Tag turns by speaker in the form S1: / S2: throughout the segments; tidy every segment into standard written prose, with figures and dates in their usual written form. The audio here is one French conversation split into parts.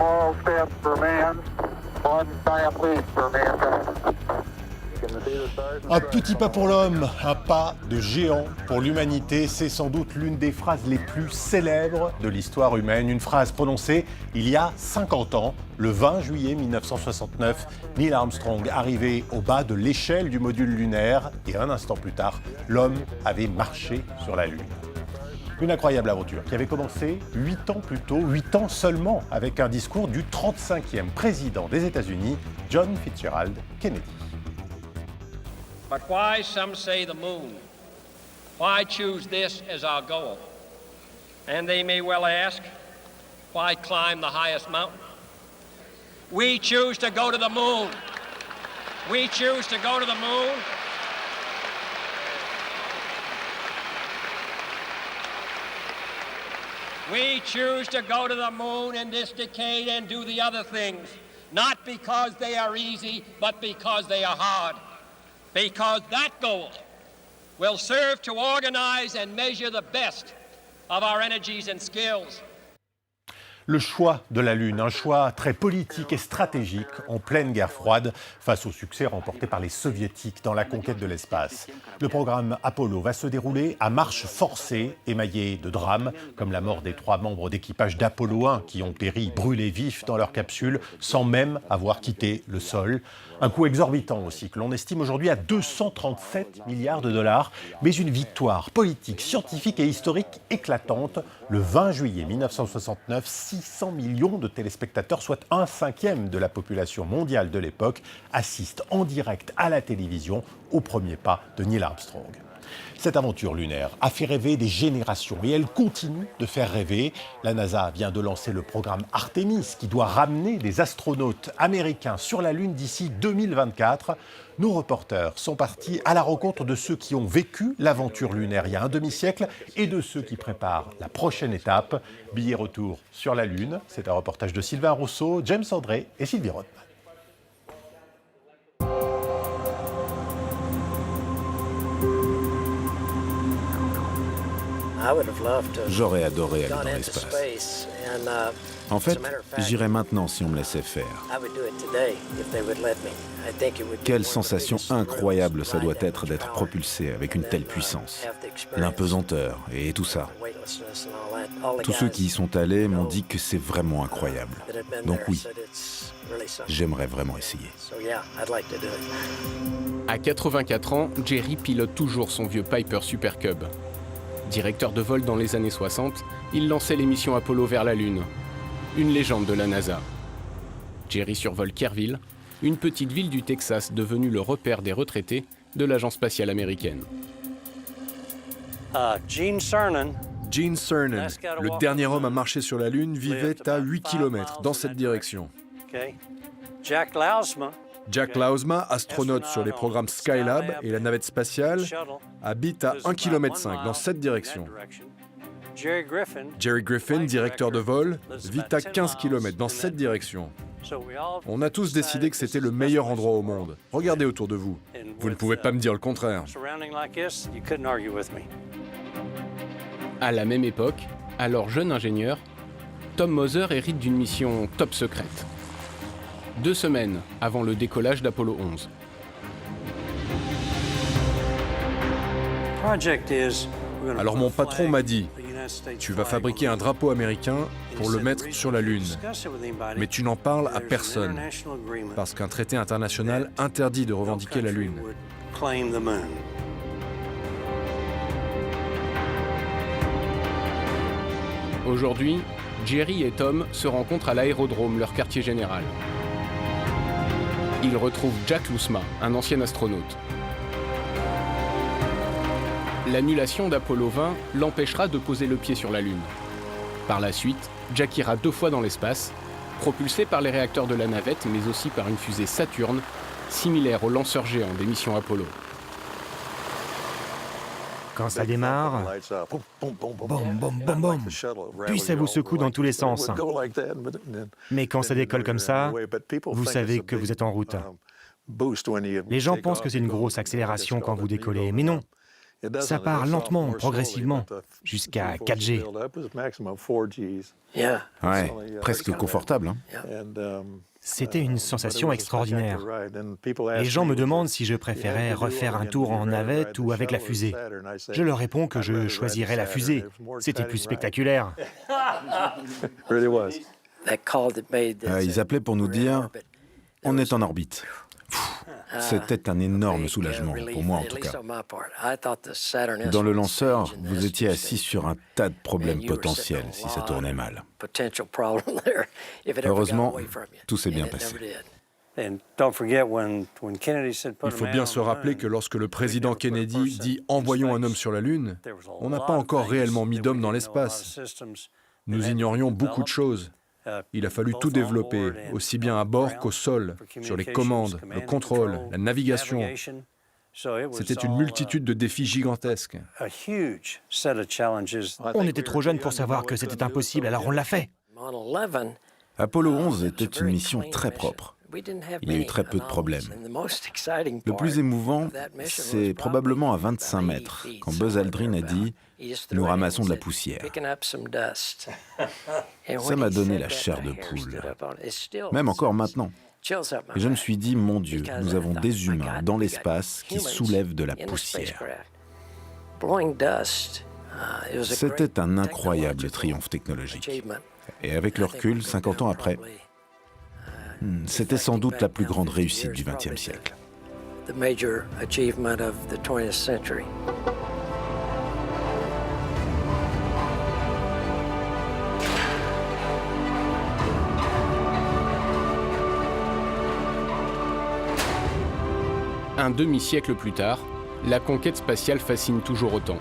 S1: small step for man, one giant leap for mankind.
S2: Un petit pas pour l'homme, un pas de géant pour l'humanité, c'est sans doute l'une des phrases les plus célèbres de l'histoire humaine. Une phrase prononcée il y a 50 ans, le 20 juillet 1969, Neil Armstrong arrivait au bas de l'échelle du module lunaire et un instant plus tard, l'homme avait marché sur la Lune. Une incroyable aventure qui avait commencé 8 ans plus tôt, 8 ans seulement, avec un discours du 35e président des États-Unis, John Fitzgerald Kennedy.
S3: But why, some say, the moon? Why choose this as our goal? And they may well ask, why climb the highest mountain? We choose to go to the moon. We choose to go to the moon. We choose to go to the moon in this decade and do the other things, not because they are easy, but because they are hard. Because that goal will serve to organize and measure the best of our energies and skills.
S2: Le choix de la Lune, un choix très politique et stratégique en pleine guerre froide face au succès remporté par les Soviétiques dans la conquête de l'espace. Le programme Apollo va se dérouler à marche forcée, émaillé de drames, comme la mort des 3 membres d'équipage d'Apollo 1 qui ont péri brûlés vifs dans leur capsule sans même avoir quitté le sol. Un coût exorbitant aussi, que l'on estime aujourd'hui à 237 milliards de dollars, mais une victoire politique, scientifique et historique éclatante. Le 20 juillet 1969, 600 millions de téléspectateurs, soit 1/5 de la population mondiale de l'époque, assistent en direct à la télévision au premier pas de Neil Armstrong. Cette aventure lunaire a fait rêver des générations et elle continue de faire rêver. La NASA vient de lancer le programme Artemis qui doit ramener des astronautes américains sur la Lune d'ici 2024. Nos reporters sont partis à la rencontre de ceux qui ont vécu l'aventure lunaire il y a un demi-siècle et de ceux qui préparent la prochaine étape. Billet retour sur la Lune, c'est un reportage de Sylvain Rousseau, James André et Sylvie Rodman.
S4: J'aurais adoré aller dans l'espace. En fait, j'irais maintenant si on me laissait faire. Quelle sensation incroyable ça doit être d'être propulsé avec une telle puissance. L'impesanteur et tout ça. Tous ceux qui y sont allés m'ont dit que c'est vraiment incroyable. Donc oui, j'aimerais vraiment essayer.
S5: À 84 ans, Jerry pilote toujours son vieux Piper Super Cub. Directeur de vol dans les années 60, il lançait les missions Apollo vers la Lune. Une légende de la NASA. Jerry survole Kerrville, une petite ville du Texas devenue le repère des retraités de l'agence spatiale américaine.
S6: Gene Cernan, le dernier homme à marcher sur la Lune, vivait à 8 km dans cette direction. Jack Lausma, astronaute sur les programmes Skylab et la navette spatiale, habite à 1,5 km dans cette direction. Jerry Griffin, directeur de vol, vit à 15 km dans cette direction. On a tous décidé que c'était le meilleur endroit au monde. Regardez autour de vous. Vous ne pouvez pas me dire le contraire.
S5: À la même époque, alors jeune ingénieur, Tom Moser hérite d'une mission top secrète. 2 semaines avant le décollage d'Apollo 11.
S6: Alors mon patron m'a dit, tu vas fabriquer un drapeau américain pour le mettre sur la Lune. Mais tu n'en parles à personne, parce qu'un traité international interdit de revendiquer la Lune.
S5: Aujourd'hui, Jerry et Tom se rencontrent à l'aérodrome, leur quartier général. Ils retrouvent Jack Lausma, un ancien astronaute. L'annulation d'Apollo 20 l'empêchera de poser le pied sur la Lune. Par la suite, Jack ira 2 fois dans l'espace, propulsé par les réacteurs de la navette, mais aussi par une fusée Saturn, similaire au lanceur géant des missions Apollo.
S7: Quand ça démarre, boum, boum, boum, boum, puis ça vous secoue dans tous les sens. Mais quand ça décolle comme ça, vous savez que vous êtes en route. Les gens pensent que c'est une grosse accélération quand vous décollez, mais non. Ça part lentement, progressivement, jusqu'à 4G.
S4: Ouais, presque confortable. Hein.
S7: C'était une sensation extraordinaire. Les gens me demandent si je préférais refaire un tour en navette ou avec la fusée. Je leur réponds que je choisirais la fusée. C'était plus spectaculaire.
S4: Ils appelaient pour nous dire « on est en orbite ». C'était un énorme soulagement, pour moi en tout cas. Dans le lanceur, vous étiez assis sur un tas de problèmes potentiels si ça tournait mal. Heureusement, tout s'est bien passé.
S6: Il faut bien se rappeler que lorsque le président Kennedy dit « envoyons un homme sur la Lune », on n'a pas encore réellement mis d'hommes dans l'espace. Nous ignorions beaucoup de choses. Il a fallu tout développer, aussi bien à bord qu'au sol, sur les commandes, le contrôle, la navigation. C'était une multitude de défis gigantesques.
S7: On était trop jeunes pour savoir que c'était impossible, alors on l'a fait.
S4: Apollo 11 était une mission très propre. Il y a eu très peu de problèmes. Le plus émouvant, c'est probablement à 25 mètres, quand Buzz Aldrin a dit « nous ramassons de la poussière ». Ça m'a donné la chair de poule, même encore maintenant. Et je me suis dit, mon Dieu, nous avons des humains dans l'espace qui soulèvent de la poussière. C'était un incroyable triomphe technologique. Et avec le recul, 50 ans après, c'était sans doute la plus grande réussite du XXe siècle.
S5: Un demi-siècle plus tard, la conquête spatiale fascine toujours autant.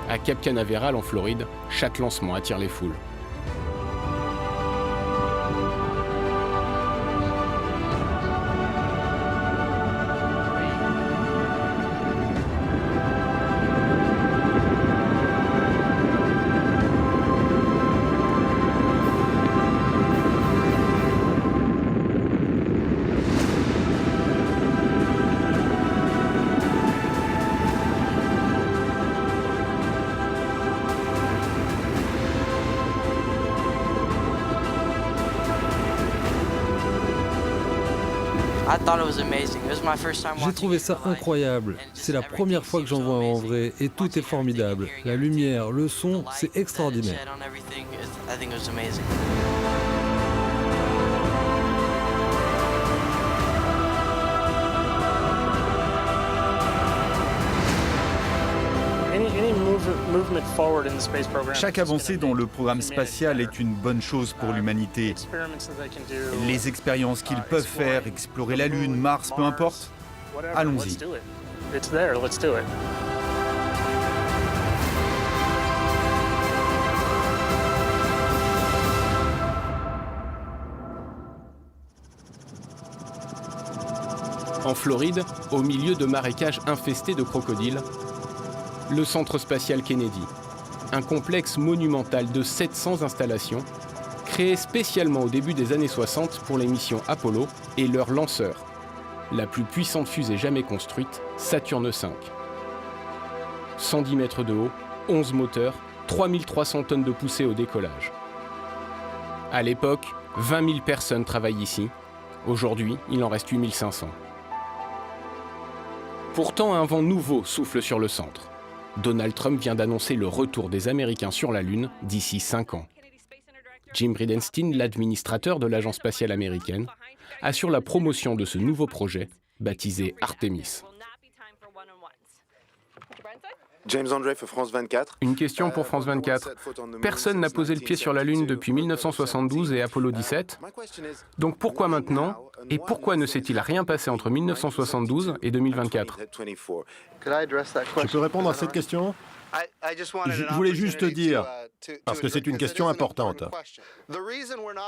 S5: À Cap Canaveral, en Floride, chaque lancement attire les foules.
S8: J'ai trouvé ça incroyable. C'est la première fois que j'en vois en vrai et tout est formidable. La lumière, le son, c'est extraordinaire.
S9: Chaque avancée dans le programme spatial est une bonne chose pour l'humanité. Les expériences qu'ils peuvent faire, explorer la Lune, Mars, peu importe, allons-y.
S5: En Floride, au milieu de marécages infestés de crocodiles, le Centre spatial Kennedy, un complexe monumental de 700 installations, créé spécialement au début des années 60 pour les missions Apollo et leur lanceur, la plus puissante fusée jamais construite, Saturne V. 110 mètres de haut, 11 moteurs, 3300 tonnes de poussée au décollage. À l'époque, 20 000 personnes travaillent ici. Aujourd'hui, il en reste 8 500. Pourtant, un vent nouveau souffle sur le centre. Donald Trump vient d'annoncer le retour des Américains sur la Lune d'ici 5 ans. Jim Bridenstine, l'administrateur de l'agence spatiale américaine, assure la promotion de ce nouveau projet, baptisé Artemis.
S4: James Andre, France 24.
S5: Une question pour France 24. Personne n'a posé le pied sur la Lune depuis 1972 et Apollo 17. Donc pourquoi maintenant? Et pourquoi ne s'est-il rien passé entre 1972 et 2024?
S2: Je peux répondre à cette question? Je voulais juste dire, parce que c'est une question importante.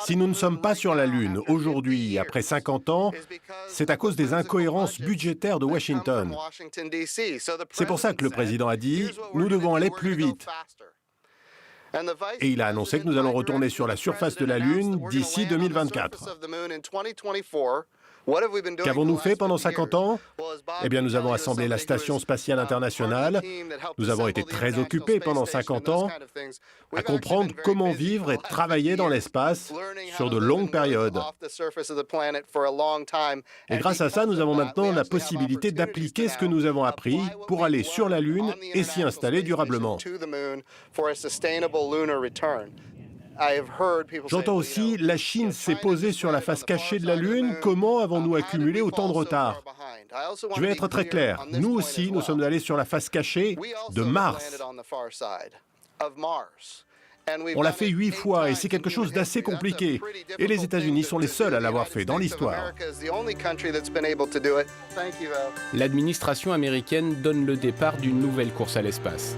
S2: Si nous ne sommes pas sur la Lune aujourd'hui, après 50 ans, c'est à cause des incohérences budgétaires de Washington. C'est pour ça que le président a dit, nous devons aller plus vite. Et il a annoncé que nous allons retourner sur la surface de la Lune d'ici 2024. Qu'avons-nous fait pendant 50 ans? Eh bien, nous avons assemblé la Station spatiale internationale. Nous avons été très occupés pendant 50 ans à comprendre comment vivre et travailler dans l'espace sur de longues périodes. Et grâce à ça, nous avons maintenant la possibilité d'appliquer ce que nous avons appris pour aller sur la Lune et s'y installer durablement. J'entends aussi, la Chine s'est posée sur la face cachée de la Lune. Comment avons-nous accumulé autant de retard? Je vais être très clair. Nous aussi, nous sommes allés sur la face cachée de Mars. On l'a fait 8 fois et c'est quelque chose d'assez compliqué. Et les États-Unis sont les seuls à l'avoir fait dans l'histoire.
S5: L'administration américaine donne le départ d'une nouvelle course à l'espace.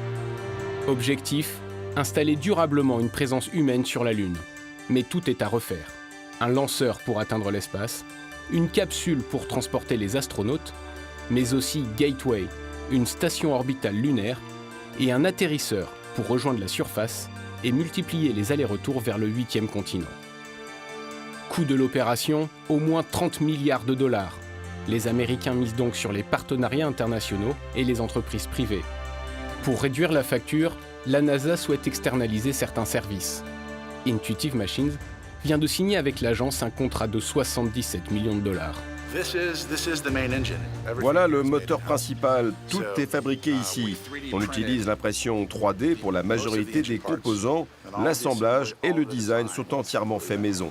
S5: Objectif, installer durablement une présence humaine sur la Lune. Mais tout est à refaire. Un lanceur pour atteindre l'espace, une capsule pour transporter les astronautes, mais aussi Gateway, une station orbitale lunaire, et un atterrisseur pour rejoindre la surface et multiplier les allers-retours vers le 8e continent. Coût de l'opération, au moins 30 milliards de dollars. Les Américains misent donc sur les partenariats internationaux et les entreprises privées. Pour réduire la facture, la NASA souhaite externaliser certains services. Intuitive Machines vient de signer avec l'agence un contrat de 77 millions de dollars.
S10: Voilà le moteur principal, tout est fabriqué ici. On utilise l'impression 3D pour la majorité des composants, l'assemblage et le design sont entièrement faits maison.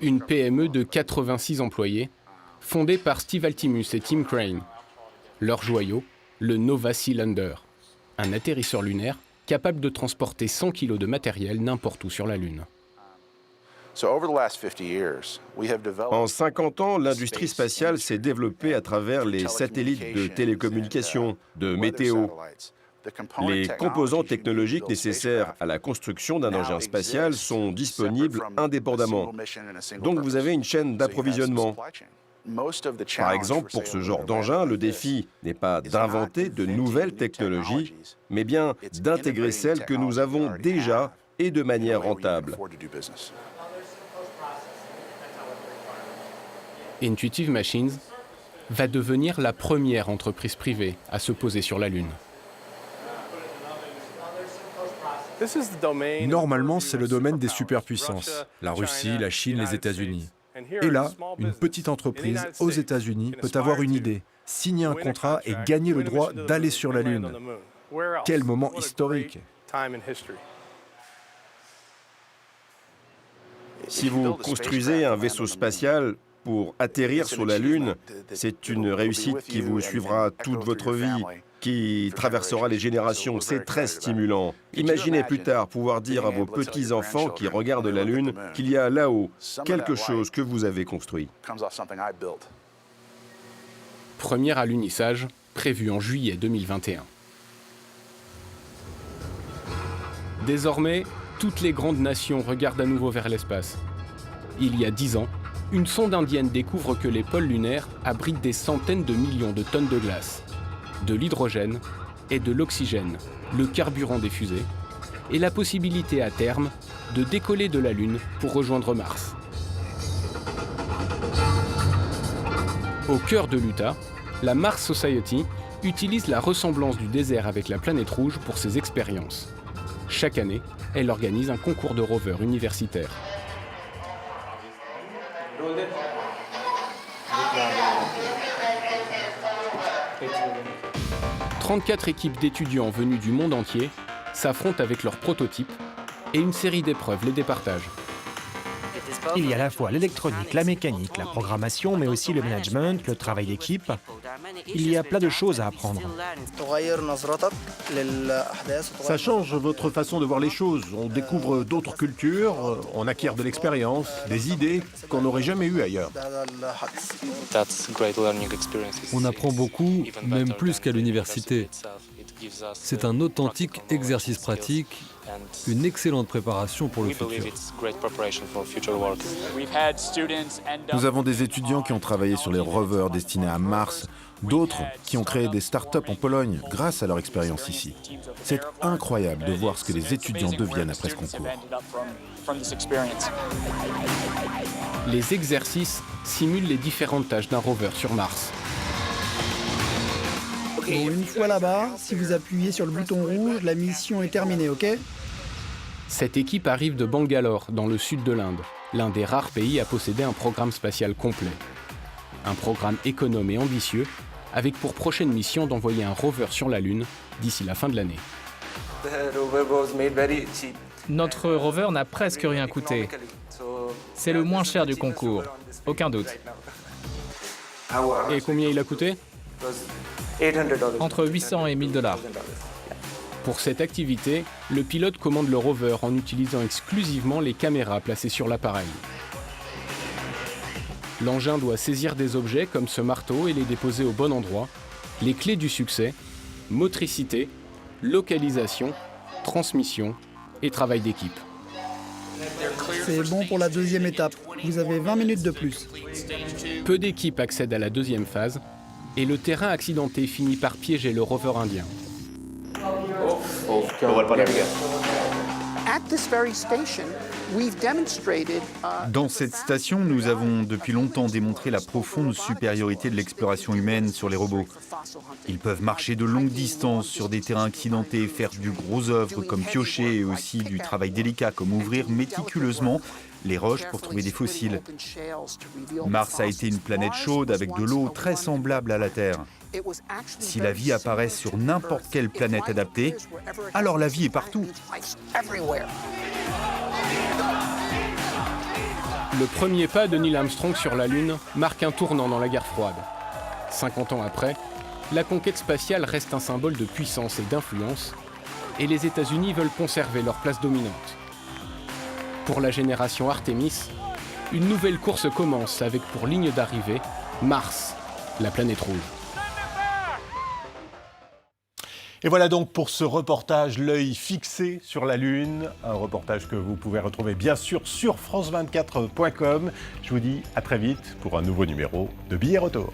S5: Une PME de 86 employés, fondée par Steve Altimus et Tim Crane. Leur joyau, le Nova Sea Lander, un atterrisseur lunaire capable de transporter 100 kg de matériel n'importe où sur la Lune.
S10: En 50 ans, l'industrie spatiale s'est développée à travers les satellites de télécommunications, de météo. Les composants technologiques nécessaires à la construction d'un engin spatial sont disponibles indépendamment. Donc vous avez une chaîne d'approvisionnement. Par exemple, pour ce genre d'engin, le défi n'est pas d'inventer de nouvelles technologies, mais bien d'intégrer celles que nous avons déjà et de manière rentable.
S5: Intuitive Machines va devenir la première entreprise privée à se poser sur la Lune.
S6: Normalement, c'est le domaine des superpuissances, la Russie, la Chine, les États-Unis. Et là, une petite entreprise aux États-Unis peut avoir une idée, signer un contrat et gagner le droit d'aller sur la Lune. Quel moment historique!
S10: Si vous construisez un vaisseau spatial pour atterrir sur la Lune, c'est une réussite qui vous suivra toute votre vie, qui traversera les générations. C'est très stimulant. Imaginez plus tard pouvoir dire à vos petits-enfants qui regardent la Lune qu'il y a là-haut quelque chose que vous avez construit.
S5: Premier alunissage, prévu en juillet 2021. Désormais, toutes les grandes nations regardent à nouveau vers l'espace. Il y a 10 ans, une sonde indienne découvre que les pôles lunaires abritent des centaines de millions de tonnes de glace, de l'hydrogène et de l'oxygène, le carburant des fusées, et la possibilité à terme de décoller de la Lune pour rejoindre Mars. Au cœur de l'Utah, la Mars Society utilise la ressemblance du désert avec la planète rouge pour ses expériences. Chaque année, elle organise un concours de rovers universitaires. « 34 équipes d'étudiants venus du monde entier s'affrontent avec leurs prototypes et une série d'épreuves les départage.
S7: Il y a à la fois l'électronique, la mécanique, la programmation, mais aussi le management, le travail d'équipe. Il y a plein de choses à apprendre.
S2: Ça change votre façon de voir les choses. On découvre d'autres cultures, on acquiert de l'expérience, des idées qu'on n'aurait jamais eues ailleurs.
S8: On apprend beaucoup, même plus qu'à l'université. C'est un authentique exercice pratique Une excellente préparation pour le futur.
S4: Nous avons des étudiants qui ont travaillé sur les rovers destinés à Mars, d'autres qui ont créé des start-up en Pologne grâce à leur expérience ici. C'est incroyable de voir ce que les étudiants deviennent après ce concours.
S5: Les exercices simulent les différentes tâches d'un rover sur Mars.
S11: Bon, une fois là-bas, si vous appuyez sur le bouton rouge, la mission est terminée, ok?
S5: Cette équipe arrive de Bangalore, dans le sud de l'Inde, l'un des rares pays à posséder un programme spatial complet. Un programme économe et ambitieux, avec pour prochaine mission d'envoyer un rover sur la Lune d'ici la fin de l'année.
S12: Notre rover n'a presque rien coûté. C'est le moins cher du concours, aucun doute.
S5: Et combien il a coûté ?
S12: Entre 800 et 1000 $.
S5: Pour cette activité, le pilote commande le rover en utilisant exclusivement les caméras placées sur l'appareil. L'engin doit saisir des objets comme ce marteau et les déposer au bon endroit. Les clés du succès, motricité, localisation, transmission et travail d'équipe.
S11: C'est bon pour la deuxième étape. Vous avez 20 minutes de plus.
S5: Peu d'équipes accèdent à la deuxième phase et le terrain accidenté finit par piéger le rover indien.
S9: Dans cette station, nous avons depuis longtemps démontré la profonde supériorité de l'exploration humaine sur les robots. Ils peuvent marcher de longues distances sur des terrains accidentés, faire du gros œuvre comme piocher et aussi du travail délicat comme ouvrir méticuleusement les roches pour trouver des fossiles. Mars a été une planète chaude avec de l'eau très semblable à la Terre. Si la vie apparaît sur n'importe quelle planète adaptée, alors la vie est partout.
S5: Le premier pas de Neil Armstrong sur la Lune marque un tournant dans la guerre froide. 50 ans après, la conquête spatiale reste un symbole de puissance et d'influence, et les États-Unis veulent conserver leur place dominante. Pour la génération Artemis, une nouvelle course commence avec pour ligne d'arrivée Mars, la planète rouge.
S2: Et voilà donc pour ce reportage, l'œil fixé sur la Lune, un reportage que vous pouvez retrouver bien sûr sur france24.com. Je vous dis à très vite pour un nouveau numéro de Billets Retour.